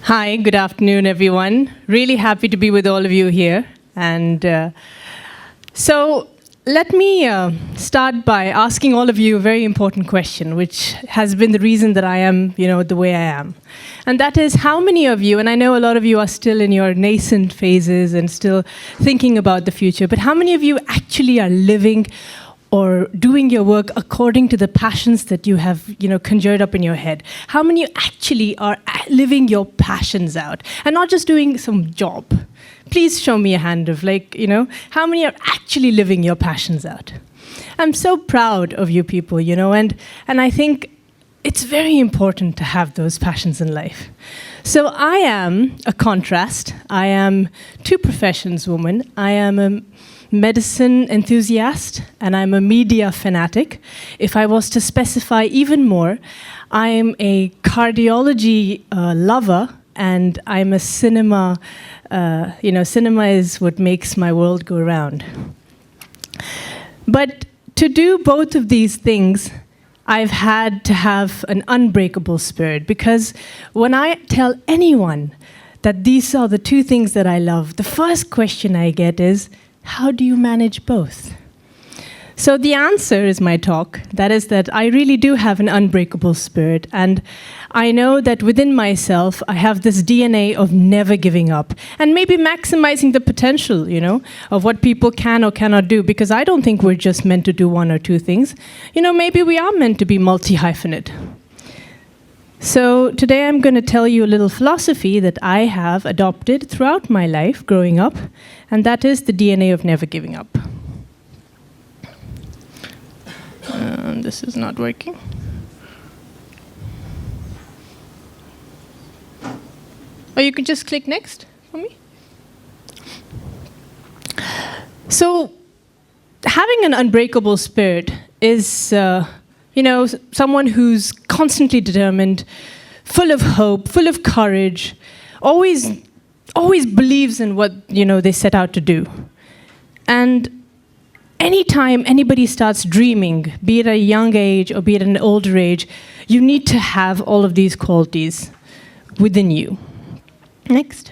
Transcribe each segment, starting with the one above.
Hi, good afternoon, everyone. Really happy to be with all of you here. And so let me start by asking all of you a very important question, which has been the reason that I am, the way I am. And that is, how many of you, and I know a lot of you are still in your nascent phases and still thinking about the future, but how many of you actually are living or doing your work according to the passions that you have, conjured up in your head? How many actually are living your passions out and not just doing some job? Please show me a hand of how many are actually living your passions out? I'm so proud of you people, and I think it's very important to have those passions in life. So I am a contrast. I am two professions woman. I am a medicine enthusiast, and I'm a media fanatic. If I was to specify even more, I'm a cardiology lover, and I'm a cinema, cinema is what makes my world go round. But to do both of these things, I've had to have an unbreakable spirit, because when I tell anyone that these are the two things that I love, the first question I get is, how do you manage both? So the answer is my talk. That is that I really do have an unbreakable spirit, and I know that within myself I have this DNA of never giving up and maybe maximizing the potential, of what people can or cannot do, because I don't think we're just meant to do one or two things. Maybe we are meant to be multi-hyphenate. So today I'm going to tell you a little philosophy that I have adopted throughout my life growing up, and that is the DNA of never giving up. This is not working. Or you could just click next for me. So having an unbreakable spirit is someone who's constantly determined, full of hope, full of courage, always believes in what, they set out to do. And anytime anybody starts dreaming, be it at a young age or be it at an older age, you need to have all of these qualities within you. Next.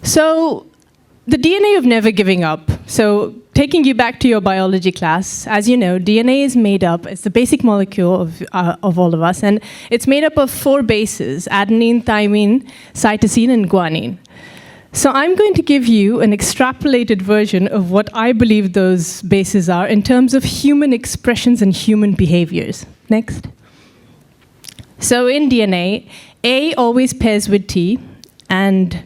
So the DNA of never giving up. So taking you back to your biology class, as you know, DNA is made up, it's the basic molecule of all of us, and it's made up of 4 bases: adenine, thymine, cytosine, and guanine. So I'm going to give you an extrapolated version of what I believe those bases are in terms of human expressions and human behaviors. Next. So in DNA, A always pairs with T, and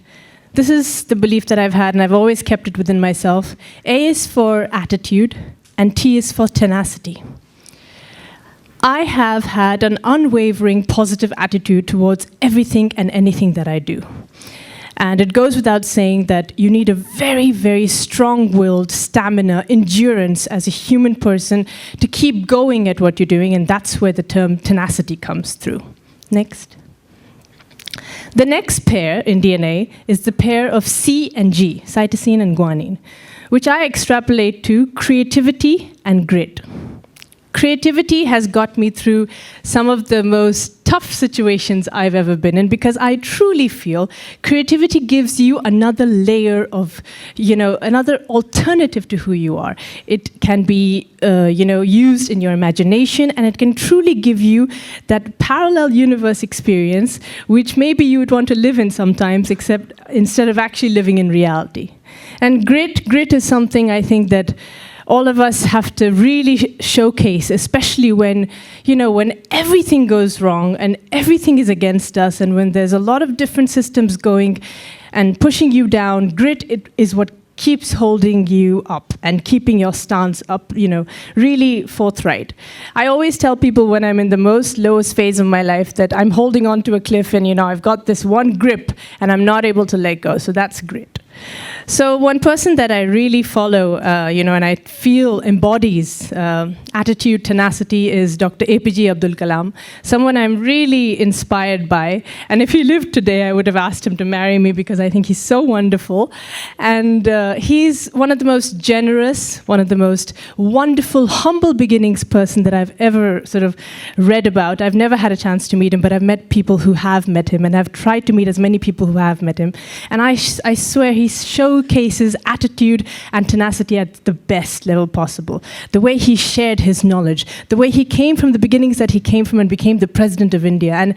this is the belief that I've had, and I've always kept it within myself. A is for attitude, and T is for tenacity. I have had an unwavering positive attitude towards everything and anything that I do. And it goes without saying that you need a very, very strong-willed stamina, endurance as a human person to keep going at what you're doing, and that's where the term tenacity comes through. Next. The next pair in DNA is the pair of C and G, cytosine and guanine, which I extrapolate to creativity and grit. Creativity has got me through some of the most tough situations I've ever been in, because I truly feel creativity gives you another layer of, another alternative to who you are. It can be, used in your imagination, and it can truly give you that parallel universe experience, which maybe you would want to live in sometimes, except instead of actually living in reality. And grit is something I think that all of us have to really showcase, especially when everything goes wrong and everything is against us, and when there's a lot of different systems going and pushing you down. Grit is what keeps holding you up and keeping your stance up, really forthright. I always tell people when I'm in the most lowest phase of my life that I'm holding onto a cliff and, I've got this one grip and I'm not able to let go. So that's grit. So one person that I really follow, and I feel embodies attitude, tenacity is Dr. APJ Abdul Kalam, someone I'm really inspired by. And if he lived today, I would have asked him to marry me because I think he's so wonderful. And he's one of the most generous, one of the most wonderful, humble beginnings person that I've ever sort of read about. I've never had a chance to meet him, but I've met people who have met him, and I've tried to meet as many people who have met him. And I swear he showcases attitude and tenacity at the best level possible. The way he shared his knowledge, the way he came from the beginnings that he came from and became the president of India. And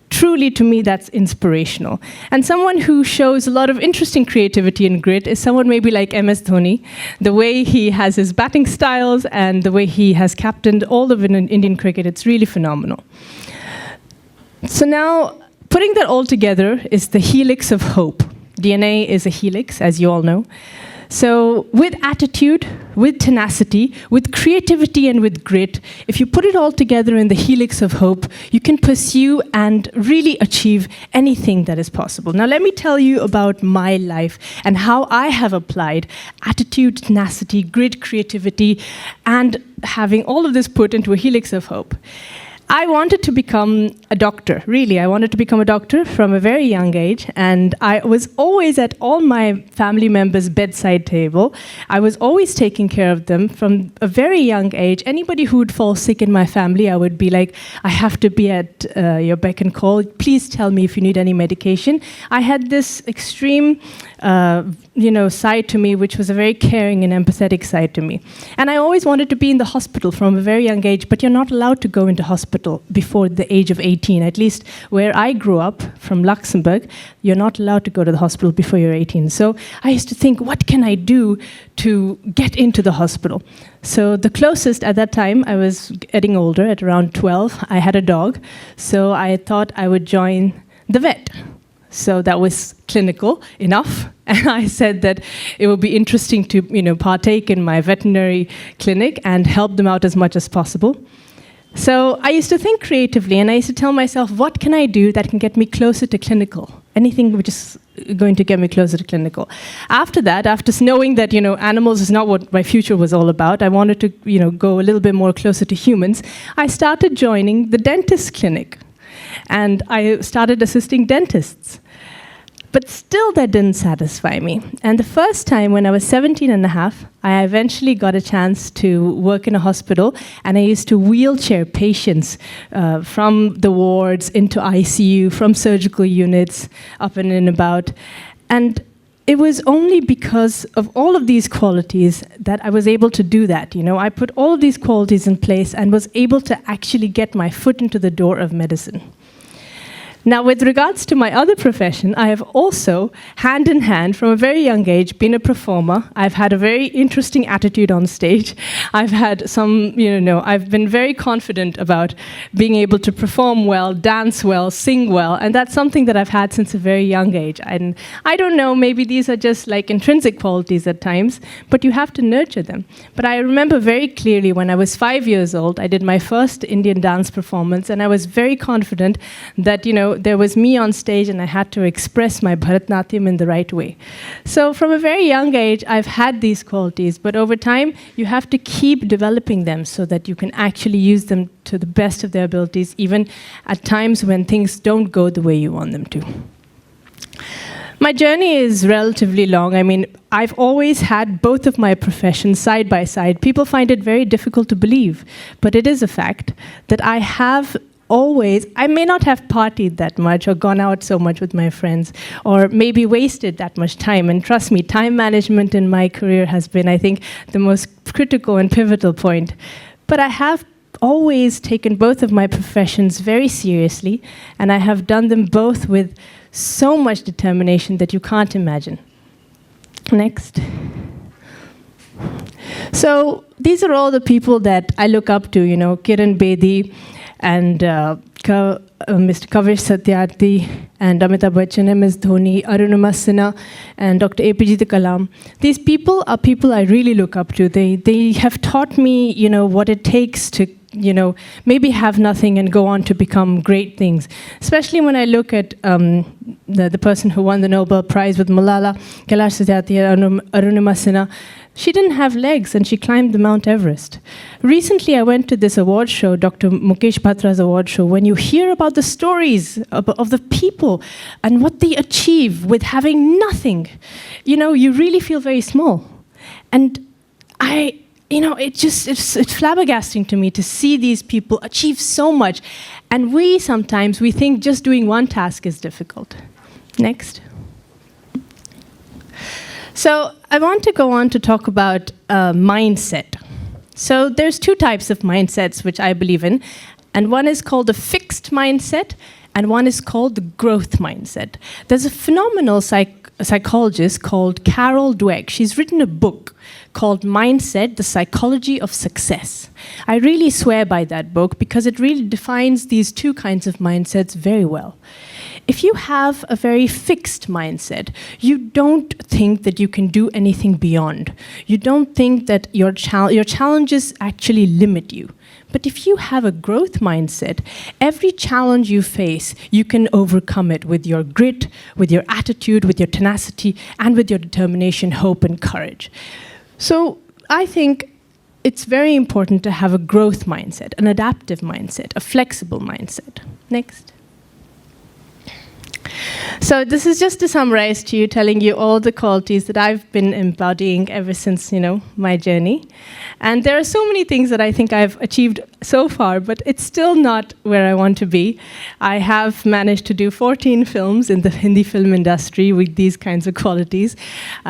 truly, to me, that's inspirational. And someone who shows a lot of interesting creativity and grit is someone maybe like MS Dhoni. The way he has his batting styles and the way he has captained all of Indian cricket, it's really phenomenal. So now, putting that all together is the helix of hope. DNA is a helix, as you all know. So with attitude, with tenacity, with creativity and with grit, if you put it all together in the helix of hope, you can pursue and really achieve anything that is possible. Now let me tell you about my life and how I have applied attitude, tenacity, grit, creativity, and having all of this put into a helix of hope. I wanted to become a doctor, really. I wanted to become a doctor from a very young age, and I was always at all my family members' bedside table. I was always taking care of them from a very young age. Anybody who would fall sick in my family, I would be like, I have to be at your beck and call. Please tell me if you need any medication. I had this extreme side to me, which was a very caring and empathetic side to me. And I always wanted to be in the hospital from a very young age, but you're not allowed to go into hospital before the age of 18. At least where I grew up, from Luxembourg, you're not allowed to go to the hospital before you're 18. So I used to think, what can I do to get into the hospital? So the closest at that time, I was getting older, at around 12, I had a dog. So I thought I would join the vet. So that was clinical enough. And I said that it would be interesting to, partake in my veterinary clinic and help them out as much as possible. So I used to think creatively, and I used to tell myself, what can I do that can get me closer to clinical? Anything which is going to get me closer to clinical. After that, after knowing that, animals is not what my future was all about, I wanted to, go a little bit more closer to humans, I started joining the dentist clinic. And I started assisting dentists. But still that didn't satisfy me. And the first time when I was 17 and a half, I eventually got a chance to work in a hospital, and I used to wheelchair patients from the wards into ICU, from surgical units, up and in about. And it was only because of all of these qualities that I was able to do that. I put all of these qualities in place and was able to actually get my foot into the door of medicine. Now, with regards to my other profession, I have also, hand in hand, from a very young age, been a performer. I've had a very interesting attitude on stage. I've had some, I've been very confident about being able to perform well, dance well, sing well, and that's something that I've had since a very young age. And I don't know, maybe these are just like intrinsic qualities at times, but you have to nurture them. But I remember very clearly when I was 5 years old, I did my first Indian dance performance, and I was very confident that, there was me on stage and I had to express my Bharatanatyam in the right way. So from a very young age, I've had these qualities, but over time, you have to keep developing them so that you can actually use them to the best of their abilities, even at times when things don't go the way you want them to. My journey is relatively long. I've always had both of my professions side by side. People find it very difficult to believe, but it is a fact that I may not have partied that much or gone out so much with my friends or maybe wasted that much time. And trust me, time management in my career has been, I think, the most critical and pivotal point. But I have always taken both of my professions very seriously, and I have done them both with so much determination that you can't imagine. Next. So these are all the people that I look up to, Kiran Bedi, and Mr. Kavish Satyarthi, and Amitabh Bachchan, MS Dhoni, Arunima Sinha, and Dr. APJ Kalam. These people are people I really look up to. They have taught me, what it takes to maybe have nothing and go on to become great things. Especially when I look at the person who won the Nobel Prize with Malala, Kailash Satyarthi, Arunima Sinha. She didn't have legs and she climbed the Mount Everest. Recently, I went to this award show, Dr. Mukesh Batra's award show. When you hear about the stories of the people and what they achieve with having nothing, you really feel very small. And it's flabbergasting to me to see these people achieve so much. And we think just doing one task is difficult. Next. So I want to go on to talk about mindset. So there's two types of mindsets which I believe in, and one is called the fixed mindset, and one is called the growth mindset. There's a phenomenal psychologist called Carol Dweck. She's written a book called Mindset, The Psychology of Success. I really swear by that book because it really defines these two kinds of mindsets very well. If you have a very fixed mindset, you don't think that you can do anything beyond. You don't think that your challenges actually limit you. But if you have a growth mindset, every challenge you face, you can overcome it with your grit, with your attitude, with your tenacity, and with your determination, hope, and courage. So I think it's very important to have a growth mindset, an adaptive mindset, a flexible mindset. Next. So this is just to summarize to you, telling you all the qualities that I've been embodying ever since, my journey. And there are so many things that I think I've achieved so far, but it's still not where I want to be. I have managed to do 14 films in the Hindi film industry with these kinds of qualities.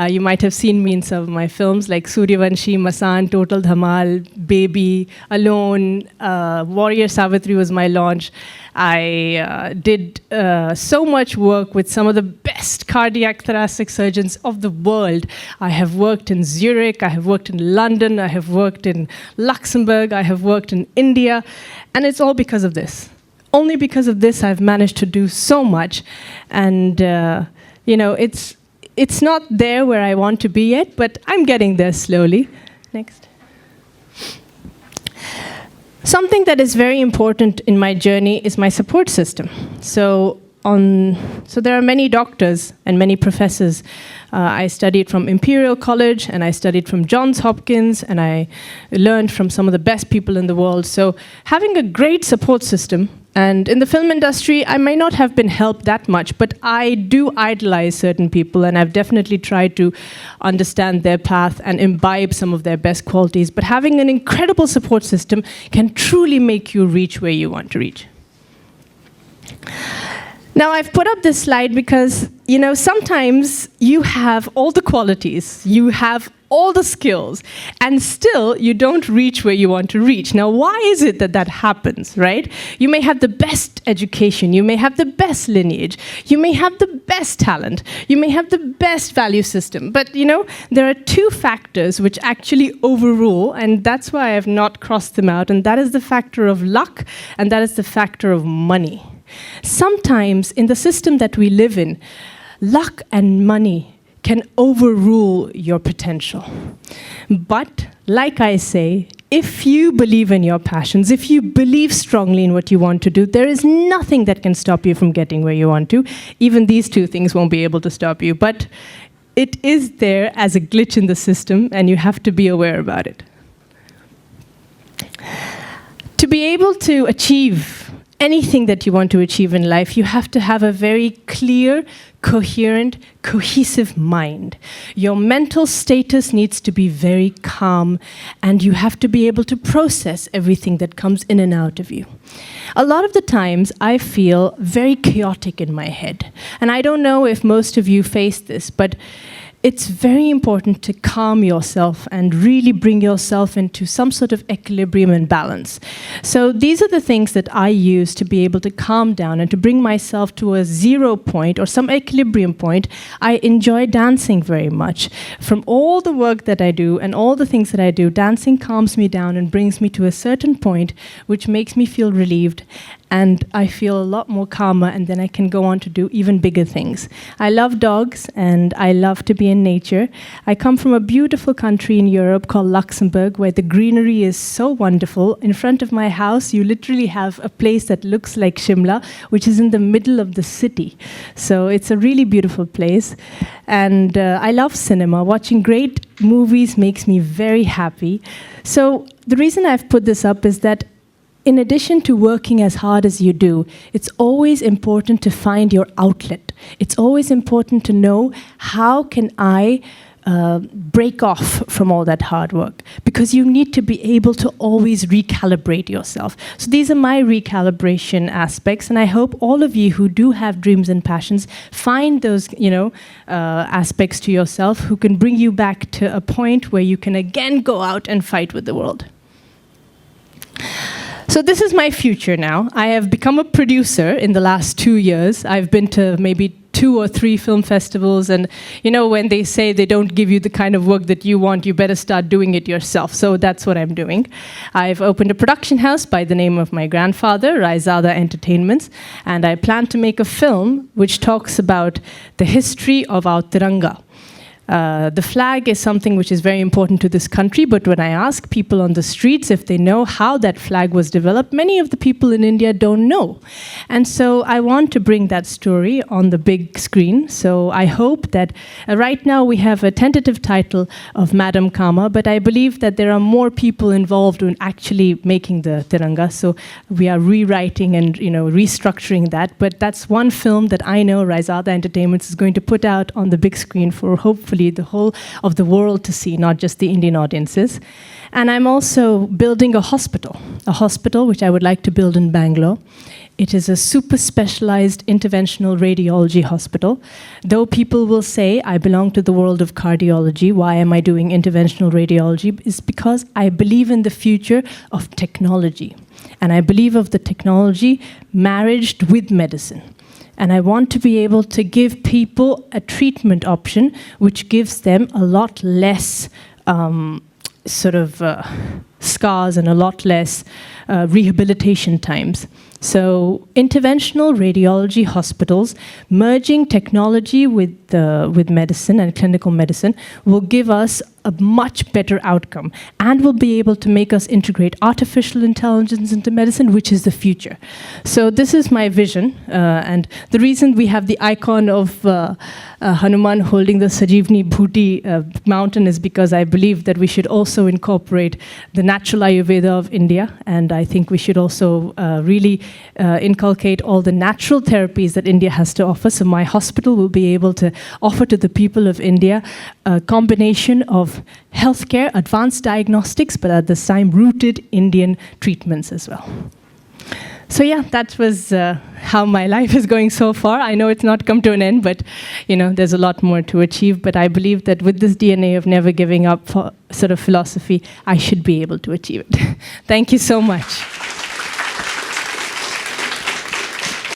You might have seen me in some of my films like Sooryavanshi, Masaan, Total Dhamaal, Baby, Alone, Warrior Savitri was my launch. I did so much work with some of the best cardiac thoracic surgeons of the world. I have worked in Zurich, I have worked in London, I have worked in Luxembourg, I have worked in India, and it's all because of this. Only because of this I've managed to do so much, and it's not there where I want to be yet, but I'm getting there slowly. Next. Something that is very important in my journey is my support system. So there are many doctors and many professors. I studied from Imperial College, and I studied from Johns Hopkins, and I learned from some of the best people in the world. So having a great support system, and in the film industry, I might not have been helped that much, but I do idolize certain people, and I've definitely tried to understand their path and imbibe some of their best qualities. But having an incredible support system can truly make you reach where you want to reach. Now, I've put up this slide because, sometimes you have all the qualities, you have all the skills, and still you don't reach where you want to reach. Now, why is it that happens, right? You may have the best education, you may have the best lineage, you may have the best talent, you may have the best value system, but, there are two factors which actually overrule, and that's why I've not crossed them out, and that is the factor of luck, and that is the factor of money. Sometimes in the system that we live in, luck and money can overrule your potential. But, like I say, if you believe in your passions, if you believe strongly in what you want to do, there is nothing that can stop you from getting where you want to. Even these two things won't be able to stop you. But it is there as a glitch in the system, and you have to be aware about it. To be able to achieve anything that you want to achieve in life, you have to have a very clear, coherent, cohesive mind. Your mental status needs to be very calm, and you have to be able to process everything that comes in and out of you. A lot of the times, I feel very chaotic in my head. And I don't know if most of you face this, but it's very important to calm yourself and really bring yourself into some sort of equilibrium and balance. So these are the things that I use to be able to calm down and to bring myself to a 0 point or some equilibrium point. I enjoy dancing very much. From all the work that I do and all the things that I do, dancing calms me down and brings me to a certain point which makes me feel relieved. and I feel a lot more calmer, and then I can go on to do even bigger things. I love dogs, and I love to be in nature. I come from a beautiful country in Europe called Luxembourg, where the greenery is so wonderful. In front of my house, you literally have a place that looks like Shimla, which is in the middle of the city. So it's a really beautiful place. And I love cinema. Watching great movies makes me very happy. So the reason I've put this up is that in addition to working as hard as you do, it's always important to find your outlet. It's always important to know, how can I break off from all that hard work? Because you need to be able to always recalibrate yourself. So these are my recalibration aspects, and I hope all of you who do have dreams and passions find those, aspects to yourself who can bring you back to a point where you can again go out and fight with the world. So this is my future now. I have become a producer in the last 2 years. I've been to maybe 2 or 3 film festivals, and when they say they don't give you the kind of work that you want, you better start doing it yourself. So that's what I'm doing. I've opened a production house by the name of my grandfather, Raizada Entertainments, and I plan to make a film which talks about the history of our Tiranga. The flag is something which is very important to this country, but when I ask people on the streets if they know how that flag was developed, many of the people in India don't know. And so I want to bring that story on the big screen. So I hope that right now we have a tentative title of Madam Kama, but I believe that there are more people involved in actually making the Tiranga. So we are rewriting and restructuring that. But that's one film that I know Raizada Entertainments is going to put out on the big screen for hopefully the whole of the world to see, not just the Indian audiences. And I'm also building a hospital which I would like to build in Bangalore. It is a super specialized interventional radiology hospital. Though people will say I belong to the world of cardiology, why am I doing interventional radiology? Is because I believe in the future of technology. And I believe of the technology married with medicine. And I want to be able to give people a treatment option which gives them a lot less scars and a lot less rehabilitation times. So interventional radiology hospitals merging technology with medicine and clinical medicine will give us a much better outcome, and will be able to make us integrate artificial intelligence into medicine, which is the future. So this is my vision, and the reason we have the icon of Hanuman holding the Sajivni Bhuti mountain is because I believe that we should also incorporate the natural Ayurveda of India, and I think we should also really inculcate all the natural therapies that India has to offer. So my hospital will be able to offer to the people of India a combination of healthcare, advanced diagnostics, but at the same rooted Indian treatments as well. So yeah, that was how my life is going so far. I know it's not come to an end, but there's a lot more to achieve. But I believe that with this DNA of never giving up sort of philosophy, I should be able to achieve it. Thank you so much.